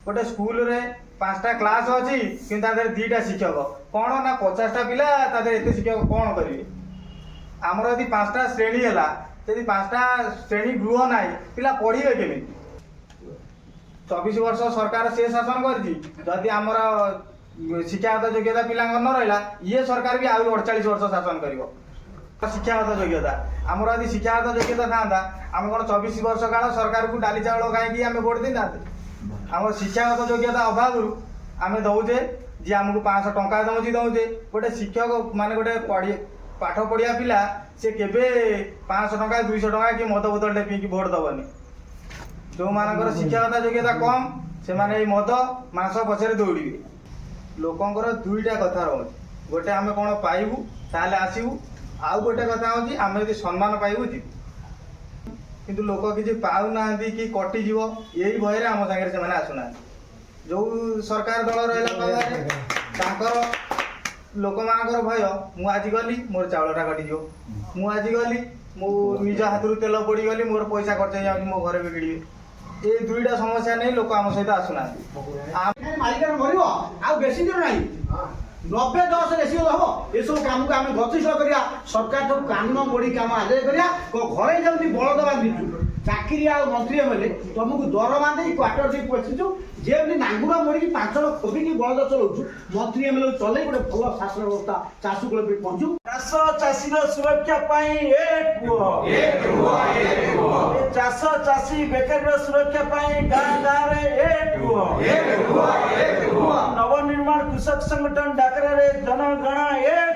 गोटे स्कूल रे 5टा क्लास अच्छी कि 2टा शिक्षक कौन ना 50टा पिला एत शिक्षक कौन करेंगे आमर यदि 5टा श्रेणी है यदि 5टा श्रेणी गृह ना पिला पढ़े केमी 24 वर्ष सरकार से शासन करदी आमर शिक्षागत योग्यता पिला न रहा ये सरकार भी आउ 48 वर्ष शासन कर शिक्षागत योग्यता आमर यदि शिक्षागत योग्यता था आम कौन 24 वर्ष काल सरकार को डाली चाउल खाई आम भोट देना आम शिक्षागत योग्यता अभाव आम दौचे जी आमको 500 टंका दौचे गोटे शिक्षक मान गोटे पाठ पढ़िया पिला से केबे 500 टंका 200 टंका कि मद बोतल पीकी भोट दबनी जो मानकर शिक्षागत योग्यता कम से माने मद मांस पछरे दौड़े लोकंर 2टा कथा रोचे गोटे आम कौन पाइबू ताले आसबू आउ गोटे कथा हूँ आम यदि सम्मान पाइबू जी किंतु लोक किसी पाऊना कि कटिज यही भय आम सागर से आसुना जो सरकार दल रहा लोक मानकर भय मु आज गली मोर चाउलटा कटिज मु आज गली मु निज हाथ तेल पड़गली मोर पैसा खर्च हो मो घर बिगड़ी ये 2टा समस्या नहीं लोक आम सहित आसुना मालिक मर आ बेसी दिन ना 90-10 रेसियो हम ये सब काम को आम गतिशील करा सरकार सब कानून बड़ी कम आदाय करा घरे जमी बलद बांधीचु चाकरी आ मंत्री एमएलए तुमको दरमा दे क्वार्टर दे पचिचु जेमती नांगुरा मोड़ी 5 जन खोबिकी बलद चलाऊँ मंत्री एमएलए चले गोटे भल शासन व्यवस्था चाषी कूल पहुँचू चाष चाषी सुरक्षा चाष चाषी बेकारी सुरक्षा गाँ गाँव नवनिर्माण कृषक संगठन डाकरा जनगण एक